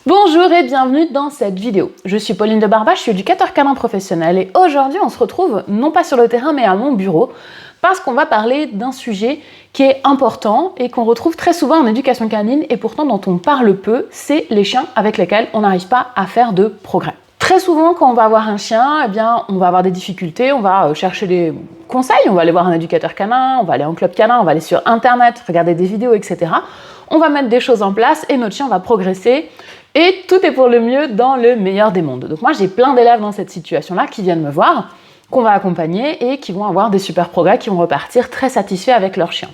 Bonjour et bienvenue dans cette vidéo. Je suis Pauline de Barba, je suis éducateur canin professionnel et aujourd'hui on se retrouve non pas sur le terrain mais à mon bureau parce qu'on va parler d'un sujet qui est important et qu'on retrouve très souvent en éducation canine et pourtant dont on parle peu, c'est les chiens avec lesquels on n'arrive pas à faire de progrès. Très souvent quand on va avoir un chien, eh bien, on va avoir des difficultés, on va chercher des conseils, on va aller voir un éducateur canin, on va aller en club canin, on va aller sur internet, regarder des vidéos, etc. On va mettre des choses en place et notre chien va progresser. Et tout est pour le mieux dans le meilleur des mondes. Donc moi j'ai plein d'élèves dans cette situation-là qui viennent me voir, qu'on va accompagner et qui vont avoir des super progrès, qui vont repartir très satisfaits avec leur chien.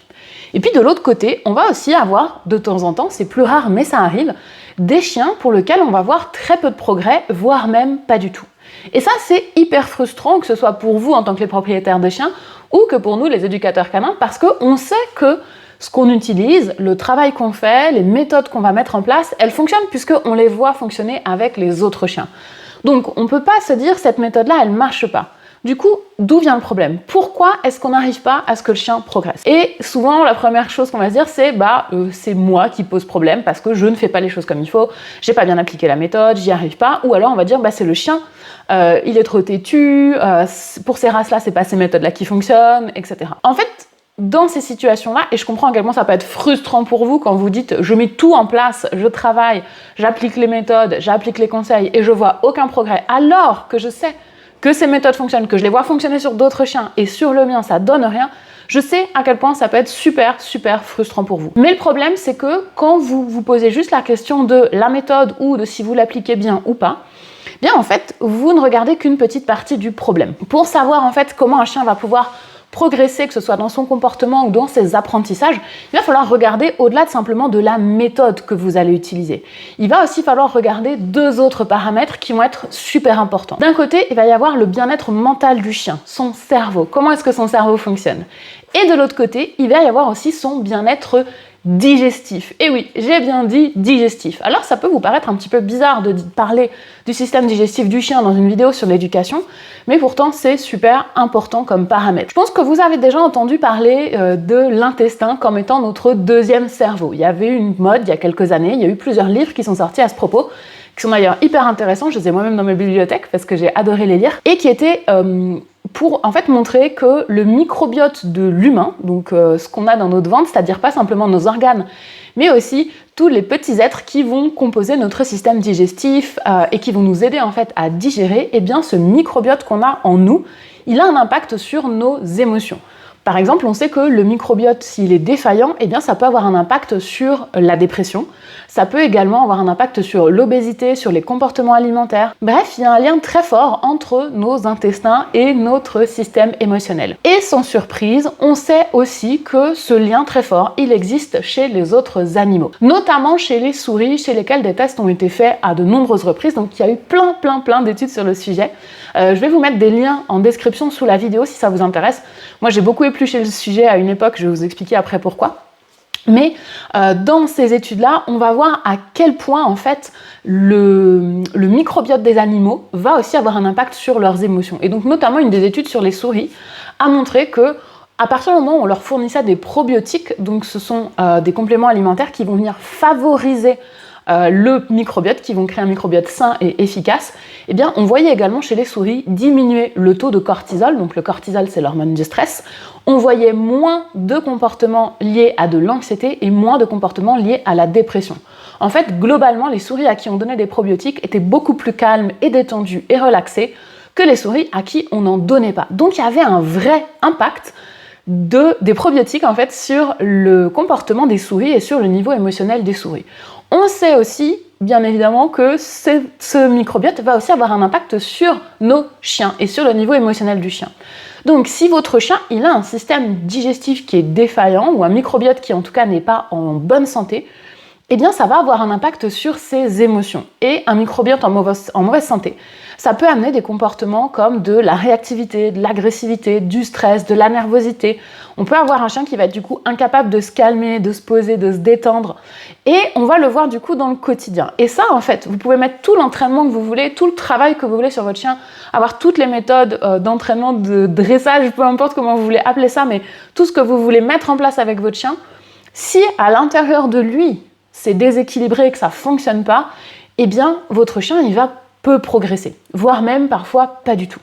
Et puis de l'autre côté, on va aussi avoir de temps en temps, c'est plus rare mais ça arrive, des chiens pour lesquels on va voir très peu de progrès, voire même pas du tout. Et ça c'est hyper frustrant, que ce soit pour vous en tant que les propriétaires de chiens ou que pour nous les éducateurs canins, parce qu'on sait que ce qu'on utilise, le travail qu'on fait, les méthodes qu'on va mettre en place, elles fonctionnent puisqu'on les voit fonctionner avec les autres chiens. Donc on ne peut pas se dire cette méthode-là, elle ne marche pas. Du coup, d'où vient le problème? Pourquoi est-ce qu'on n'arrive pas à ce que le chien progresse? Et souvent, la première chose qu'on va se dire, c'est c'est moi qui pose problème parce que je ne fais pas les choses comme il faut, j'ai pas bien appliqué la méthode, j'y arrive pas. Ou alors on va dire, c'est le chien, il est trop têtu, pour ces races-là, c'est pas ces méthodes-là qui fonctionnent, etc. En fait, dans ces situations-là, et je comprends également ça peut être frustrant pour vous quand vous dites je mets tout en place, je travaille, j'applique les méthodes, j'applique les conseils et je vois aucun progrès, alors que je sais que ces méthodes fonctionnent, que je les vois fonctionner sur d'autres chiens et sur le mien ça donne rien, je sais à quel point ça peut être super frustrant pour vous. Mais le problème c'est que quand vous vous posez juste la question de la méthode ou de si vous l'appliquez bien ou pas, bien en fait vous ne regardez qu'une petite partie du problème. Pour savoir en fait comment un chien va pouvoir progresser, que ce soit dans son comportement ou dans ses apprentissages, il va falloir regarder au-delà de simplement de la méthode que vous allez utiliser. Il va aussi falloir regarder deux autres paramètres qui vont être super importants. D'un côté, il va y avoir le bien-être mental du chien, son cerveau, comment est-ce que son cerveau fonctionne. Et de l'autre côté, il va y avoir aussi son bien-être digestif. Et oui, j'ai bien dit digestif. Alors ça peut vous paraître un petit peu bizarre de parler du système digestif du chien dans une vidéo sur l'éducation, mais pourtant c'est super important comme paramètre. Je pense que vous avez déjà entendu parler de l'intestin comme étant notre deuxième cerveau. Il y avait une mode il y a quelques années, il y a eu plusieurs livres qui sont sortis à ce propos, qui sont d'ailleurs hyper intéressants, je les ai moi-même dans mes bibliothèques parce que j'ai adoré les lire, et qui étaient pour en fait montrer que le microbiote de l'humain, donc ce qu'on a dans notre ventre, c'est-à-dire pas simplement nos organes, mais aussi tous les petits êtres qui vont composer notre système digestif et qui vont nous aider en fait à digérer, et bien ce microbiote qu'on a en nous, il a un impact sur nos émotions. Par exemple, on sait que le microbiote, s'il est défaillant, eh bien ça peut avoir un impact sur la dépression. Ça peut également avoir un impact sur l'obésité, sur les comportements alimentaires. Bref, il y a un lien très fort entre nos intestins et notre système émotionnel. Et sans surprise, on sait aussi que ce lien très fort, il existe chez les autres animaux. Notamment chez les souris, chez lesquelles des tests ont été faits à de nombreuses reprises. Donc il y a eu plein d'études sur le sujet. Je vais vous mettre des liens en description sous la vidéo si ça vous intéresse. Moi, j'ai beaucoup épluché le sujet à une époque, je vais vous expliquer après pourquoi. Mais dans ces études-là, on va voir à quel point en fait le microbiote des animaux va aussi avoir un impact sur leurs émotions. Et donc notamment une des études sur les souris a montré que à partir du moment où on leur fournissait des probiotiques, donc ce sont des compléments alimentaires qui vont venir favoriser le microbiote, qui vont créer un microbiote sain et efficace, eh bien on voyait également chez les souris diminuer le taux de cortisol, donc le cortisol c'est l'hormone du stress, on voyait moins de comportements liés à de l'anxiété et moins de comportements liés à la dépression. En fait, globalement, les souris à qui on donnait des probiotiques étaient beaucoup plus calmes et détendues et relaxées que les souris à qui on n'en donnait pas. Donc il y avait un vrai impact des probiotiques en fait sur le comportement des souris et sur le niveau émotionnel des souris. On sait aussi, bien évidemment, que ce microbiote va aussi avoir un impact sur nos chiens et sur le niveau émotionnel du chien. Donc si votre chien il a un système digestif qui est défaillant ou un microbiote qui en tout cas n'est pas en bonne santé, eh bien ça va avoir un impact sur ses émotions. Et un microbiote en mauvaise santé, ça peut amener des comportements comme de la réactivité, de l'agressivité, du stress, de la nervosité. On peut avoir un chien qui va être du coup incapable de se calmer, de se poser, de se détendre. Et on va le voir du coup dans le quotidien. Et ça en fait, vous pouvez mettre tout l'entraînement que vous voulez, tout le travail que vous voulez sur votre chien, avoir toutes les méthodes d'entraînement, de dressage, peu importe comment vous voulez appeler ça, mais tout ce que vous voulez mettre en place avec votre chien, si à l'intérieur de lui, c'est déséquilibré et que ça ne fonctionne pas, eh bien votre chien il va peu progresser, voire même parfois pas du tout.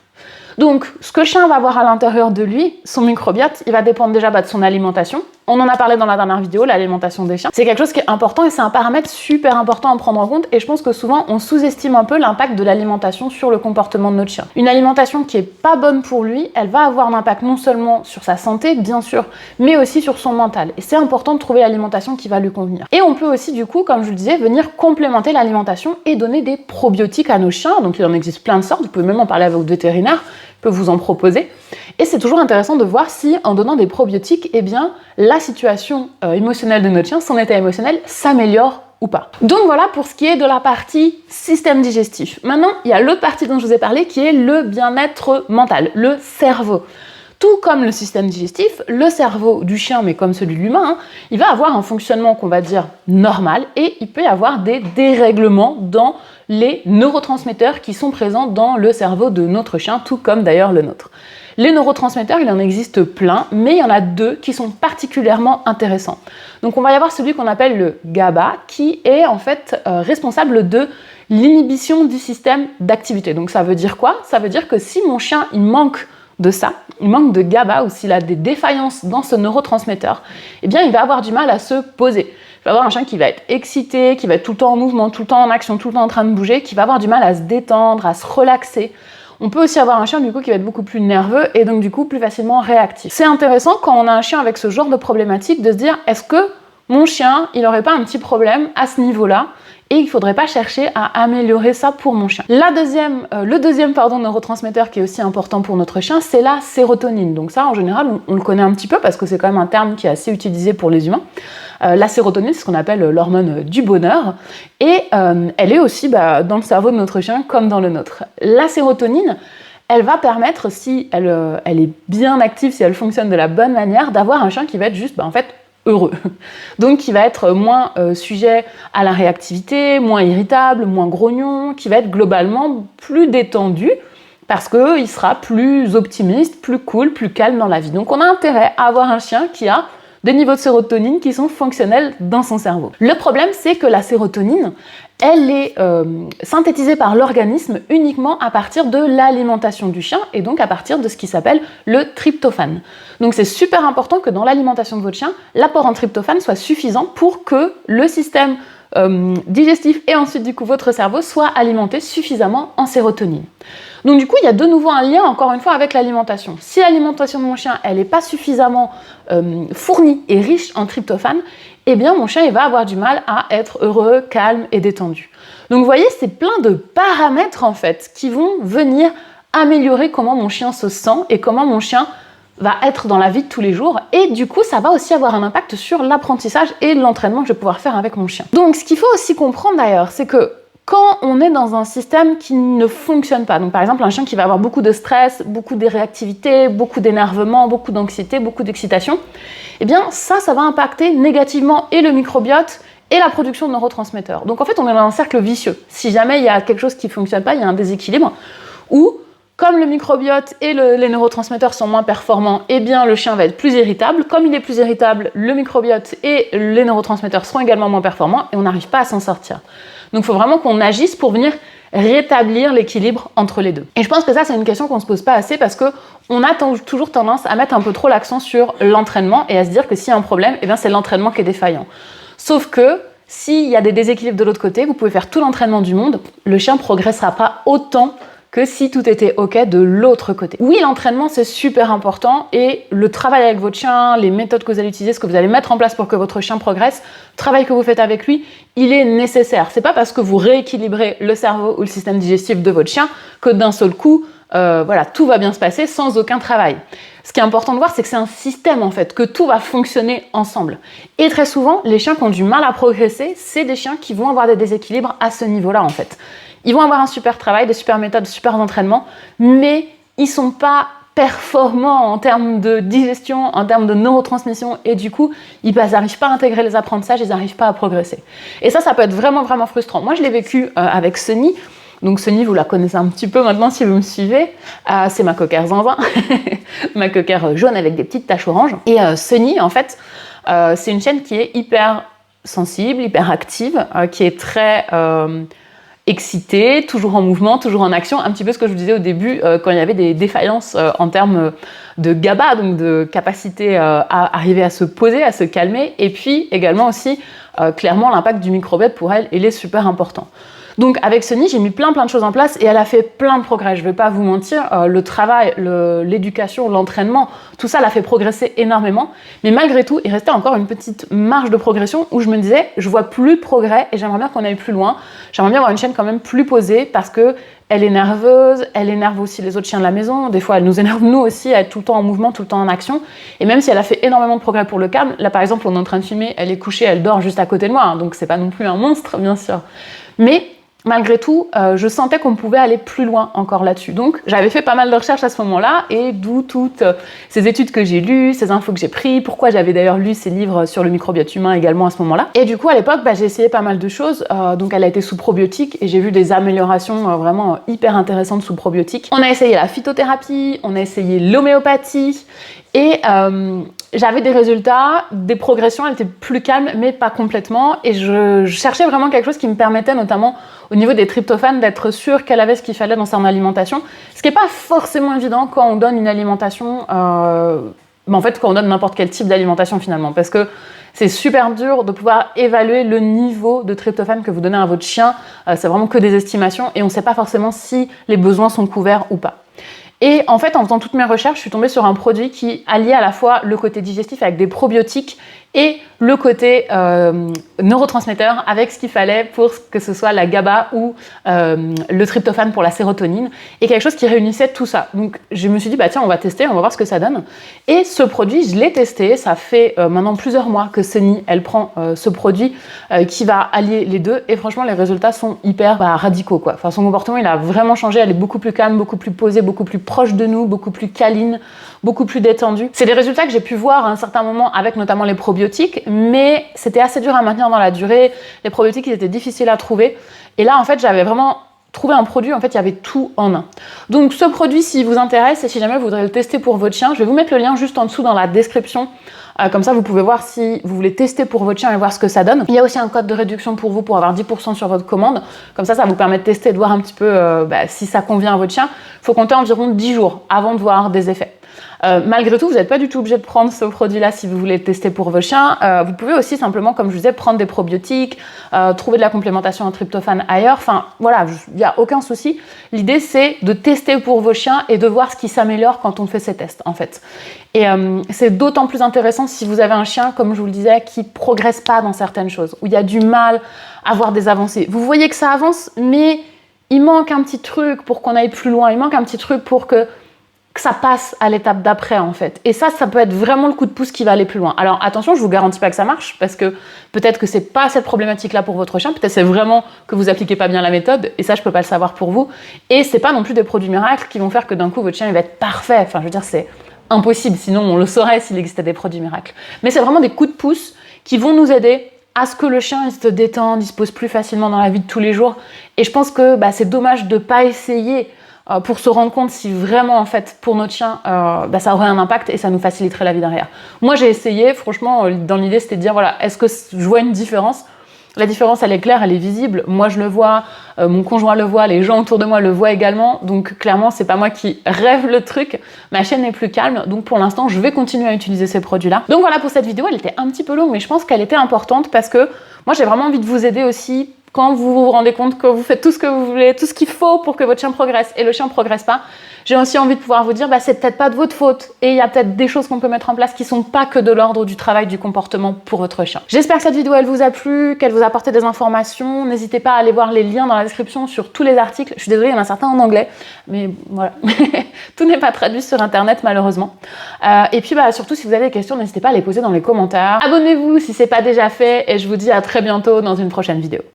Donc, ce que le chien va avoir à l'intérieur de lui, son microbiote, il va dépendre déjà de son alimentation. On en a parlé dans la dernière vidéo, l'alimentation des chiens. C'est quelque chose qui est important et c'est un paramètre super important à prendre en compte et je pense que souvent on sous-estime un peu l'impact de l'alimentation sur le comportement de notre chien. Une alimentation qui est pas bonne pour lui, elle va avoir un impact non seulement sur sa santé, bien sûr, mais aussi sur son mental. Et c'est important de trouver l'alimentation qui va lui convenir. Et on peut aussi du coup, comme je le disais, venir complémenter l'alimentation et donner des probiotiques à nos chiens. Donc il en existe plein de sortes, vous pouvez même en parler avec votre vétérinaire, peut vous en proposer. Et c'est toujours intéressant de voir si, en donnant des probiotiques, eh bien, la situation émotionnelle de notre chien, son état émotionnel, s'améliore ou pas. Donc voilà pour ce qui est de la partie système digestif. Maintenant, il y a l'autre partie dont je vous ai parlé qui est le bien-être mental, le cerveau. Tout comme le système digestif, le cerveau du chien, mais comme celui de l'humain, il va avoir un fonctionnement qu'on va dire normal et il peut y avoir des dérèglements dans les neurotransmetteurs qui sont présents dans le cerveau de notre chien, tout comme d'ailleurs le nôtre. Les neurotransmetteurs, il en existe plein, mais il y en a deux qui sont particulièrement intéressants. Donc on va y avoir celui qu'on appelle le GABA, qui est en fait responsable de l'inhibition du système d'activité. Donc ça veut dire quoi? Ça veut dire que si mon chien il manque de ça, il manque de GABA ou s'il a des défaillances dans ce neurotransmetteur, eh bien il va avoir du mal à se poser. Il va avoir un chien qui va être excité, qui va être tout le temps en mouvement, tout le temps en action, tout le temps en train de bouger, qui va avoir du mal à se détendre, à se relaxer. On peut aussi avoir un chien du coup qui va être beaucoup plus nerveux et donc du coup plus facilement réactif. C'est intéressant quand on a un chien avec ce genre de problématique de se dire est-ce que mon chien, il n'aurait pas un petit problème à ce niveau-là et il ne faudrait pas chercher à améliorer ça pour mon chien. Le deuxième neurotransmetteur qui est aussi important pour notre chien, c'est la sérotonine. Donc ça, en général, on le connaît un petit peu parce que c'est quand même un terme qui est assez utilisé pour les humains. La sérotonine, c'est ce qu'on appelle l'hormone du bonheur et elle est aussi dans le cerveau de notre chien comme dans le nôtre. La sérotonine, elle va permettre, si elle est bien active, si elle fonctionne de la bonne manière, d'avoir un chien qui va être juste, en fait, heureux. Donc qui va être moins sujet à la réactivité, moins irritable, moins grognon, qui va être globalement plus détendu parce qu'il sera plus optimiste, plus cool, plus calme dans la vie. Donc on a intérêt à avoir un chien qui a des niveaux de sérotonine qui sont fonctionnels dans son cerveau. Le problème, c'est que la sérotonine, elle est synthétisée par l'organisme uniquement à partir de l'alimentation du chien et donc à partir de ce qui s'appelle le tryptophane. Donc c'est super important que dans l'alimentation de votre chien, l'apport en tryptophane soit suffisant pour que le système digestif et ensuite du coup votre cerveau soit alimenté suffisamment en sérotonine. Donc du coup, il y a de nouveau un lien, encore une fois, avec l'alimentation. Si l'alimentation de mon chien, elle n'est pas suffisamment fournie et riche en tryptophane, eh bien mon chien, il va avoir du mal à être heureux, calme et détendu. Donc vous voyez, c'est plein de paramètres, en fait, qui vont venir améliorer comment mon chien se sent et comment mon chien va être dans la vie de tous les jours. Et du coup, ça va aussi avoir un impact sur l'apprentissage et l'entraînement que je vais pouvoir faire avec mon chien. Donc ce qu'il faut aussi comprendre d'ailleurs, c'est que quand on est dans un système qui ne fonctionne pas, donc par exemple un chien qui va avoir beaucoup de stress, beaucoup de réactivité, beaucoup d'énervement, beaucoup d'anxiété, beaucoup d'excitation, eh bien ça va impacter négativement et le microbiote et la production de neurotransmetteurs. Donc en fait on est dans un cercle vicieux. Si jamais il y a quelque chose qui ne fonctionne pas, il y a un déséquilibre, où comme le microbiote et les neurotransmetteurs sont moins performants, eh bien le chien va être plus irritable. Comme il est plus irritable, le microbiote et les neurotransmetteurs seront également moins performants et on n'arrive pas à s'en sortir. Donc il faut vraiment qu'on agisse pour venir rétablir l'équilibre entre les deux. Et je pense que ça, c'est une question qu'on ne se pose pas assez parce qu'on a toujours tendance à mettre un peu trop l'accent sur l'entraînement et à se dire que s'il y a un problème, eh bien c'est l'entraînement qui est défaillant. Sauf que s'il y a des déséquilibres de l'autre côté, vous pouvez faire tout l'entraînement du monde, le chien ne progressera pas autant que si tout était ok de l'autre côté. Oui, l'entraînement c'est super important et le travail avec votre chien, les méthodes que vous allez utiliser, ce que vous allez mettre en place pour que votre chien progresse, le travail que vous faites avec lui, il est nécessaire. C'est pas parce que vous rééquilibrez le cerveau ou le système digestif de votre chien que d'un seul coup, tout va bien se passer sans aucun travail. Ce qui est important de voir, c'est que c'est un système en fait, que tout va fonctionner ensemble. Et très souvent, les chiens qui ont du mal à progresser, c'est des chiens qui vont avoir des déséquilibres à ce niveau-là en fait. Ils vont avoir un super travail, des super méthodes, des super entraînements, mais ils ne sont pas performants en termes de digestion, en termes de neurotransmission, et du coup, ils n'arrivent pas à intégrer les apprentissages, ils n'arrivent pas à progresser. Et ça peut être vraiment, vraiment frustrant. Moi, je l'ai vécu avec Sunny. Donc Sunny, vous la connaissez un petit peu maintenant si vous me suivez. C'est ma cocker zinzin, ma cocker jaune avec des petites taches oranges. Et Sunny, en fait, c'est une chienne qui est hyper sensible, hyper active, qui est très excité, toujours en mouvement, toujours en action, un petit peu ce que je vous disais au début quand il y avait des défaillances en termes de GABA, donc de capacité à arriver à se poser, à se calmer, et puis également aussi clairement l'impact du microbiote pour elle, il est super important. Donc avec Sunny, j'ai mis plein de choses en place et elle a fait plein de progrès. Je ne vais pas vous mentir, le travail, l'éducation, l'entraînement, tout ça l'a fait progresser énormément. Mais malgré tout, il restait encore une petite marge de progression où je me disais, je vois plus de progrès et j'aimerais bien qu'on aille plus loin. J'aimerais bien avoir une chienne quand même plus posée parce que elle est nerveuse, elle énerve aussi les autres chiens de la maison. Des fois, elle nous énerve nous aussi à être tout le temps en mouvement, tout le temps en action. Et même si elle a fait énormément de progrès pour le calme, là par exemple, on est en train de filmer, elle est couchée, elle dort juste à côté de moi. Hein, donc c'est pas non plus un monstre, bien sûr. Mais malgré tout, je sentais qu'on pouvait aller plus loin encore là-dessus. Donc, j'avais fait pas mal de recherches à ce moment-là, et d'où toutes ces études que j'ai lues, ces infos que j'ai prises, pourquoi j'avais d'ailleurs lu ces livres sur le microbiote humain également à ce moment-là. Et du coup, à l'époque, j'ai essayé pas mal de choses. Donc, elle a été sous probiotique, et j'ai vu des améliorations vraiment hyper intéressantes sous probiotique. On a essayé la phytothérapie, on a essayé l'homéopathie, et j'avais des résultats, des progressions, elle était plus calme, mais pas complètement. Et je cherchais vraiment quelque chose qui me permettait, notamment au niveau des tryptophanes, d'être sûre qu'elle avait ce qu'il fallait dans son alimentation. Ce qui n'est pas forcément évident quand on donne une alimentation, mais en fait quand on donne n'importe quel type d'alimentation finalement. Parce que c'est super dur de pouvoir évaluer le niveau de tryptophane que vous donnez à votre chien. C'est vraiment que des estimations et on ne sait pas forcément si les besoins sont couverts ou pas. Et en fait, en faisant toutes mes recherches, je suis tombée sur un produit qui alliait à la fois le côté digestif avec des probiotiques et le côté neurotransmetteur avec ce qu'il fallait pour que ce soit la GABA ou le tryptophane pour la sérotonine, et quelque chose qui réunissait tout ça. Donc je me suis dit, tiens, on va tester, on va voir ce que ça donne. Et ce produit, je l'ai testé, ça fait maintenant plusieurs mois que Sunny, elle prend ce produit qui va allier les deux, et franchement, les résultats sont hyper radicaux, quoi. Enfin, son comportement, il a vraiment changé, elle est beaucoup plus calme, beaucoup plus posée, beaucoup plus proche de nous, beaucoup plus câline, beaucoup plus détendue. C'est des résultats que j'ai pu voir à un certain moment avec notamment les probiotiques, mais c'était assez dur à maintenir dans la durée. Les probiotiques, ils étaient difficiles à trouver. Et là, en fait, j'avais vraiment trouvé un produit, en fait, il y avait tout en un. Donc, ce produit, s'il vous intéresse et si jamais vous voudrez le tester pour votre chien, je vais vous mettre le lien juste en dessous dans la description. Comme ça, vous pouvez voir si vous voulez tester pour votre chien et voir ce que ça donne. Il y a aussi un code de réduction pour vous pour avoir 10% sur votre commande. Comme ça vous permet de tester et de voir un petit peu si ça convient à votre chien. Il faut compter environ 10 jours avant de voir des effets. Malgré tout, vous n'êtes pas du tout obligé de prendre ce produit-là si vous voulez le tester pour vos chiens. Vous pouvez aussi simplement, comme je vous disais, prendre des probiotiques, trouver de la complémentation en tryptophane ailleurs. Enfin, voilà, il n'y a aucun souci. L'idée, c'est de tester pour vos chiens et de voir ce qui s'améliore quand on fait ces tests, en fait. Et c'est d'autant plus intéressant si vous avez un chien, comme je vous le disais, qui ne progresse pas dans certaines choses, où il y a du mal à voir des avancées. Vous voyez que ça avance, mais il manque un petit truc pour qu'on aille plus loin. Il manque un petit truc pour que ça passe à l'étape d'après, en fait. Et ça peut être vraiment le coup de pouce qui va aller plus loin. Alors attention, je vous garantis pas que ça marche, parce que peut-être que c'est pas cette problématique-là pour votre chien, peut-être c'est vraiment que vous appliquez pas bien la méthode, et ça je peux pas le savoir pour vous. Et c'est pas non plus des produits miracles qui vont faire que d'un coup votre chien il va être parfait. Enfin, je veux dire, c'est impossible, sinon on le saurait s'il existait des produits miracles. Mais c'est vraiment des coups de pouce qui vont nous aider à ce que le chien il se détende, il se pose plus facilement dans la vie de tous les jours. Et je pense que c'est dommage de pas essayer pour se rendre compte si vraiment, en fait, pour notre chien, ça aurait un impact et ça nous faciliterait la vie derrière. Moi, j'ai essayé, franchement, dans l'idée, c'était de dire, voilà, est-ce que je vois une différence ? La différence, elle est claire, elle est visible. Moi, je le vois, mon conjoint le voit, les gens autour de moi le voient également. Donc, clairement, c'est pas moi qui rêve le truc. Ma chienne est plus calme. Donc, pour l'instant, je vais continuer à utiliser ces produits-là. Donc, voilà pour cette vidéo. Elle était un petit peu longue, mais je pense qu'elle était importante parce que moi, j'ai vraiment envie de vous aider aussi quand vous vous rendez compte que vous faites tout ce que vous voulez, tout ce qu'il faut pour que votre chien progresse et le chien ne progresse pas. J'ai aussi envie de pouvoir vous dire, c'est peut-être pas de votre faute et il y a peut-être des choses qu'on peut mettre en place qui sont pas que de l'ordre du travail, du comportement pour votre chien. J'espère que cette vidéo, elle vous a plu, qu'elle vous a apporté des informations. N'hésitez pas à aller voir les liens dans la description sur tous les articles. Je suis désolée, il y en a certains en anglais, mais voilà. Tout n'est pas traduit sur Internet, malheureusement. Et puis, surtout, si vous avez des questions, n'hésitez pas à les poser dans les commentaires. Abonnez-vous si c'est pas déjà fait et je vous dis à très bientôt dans une prochaine vidéo.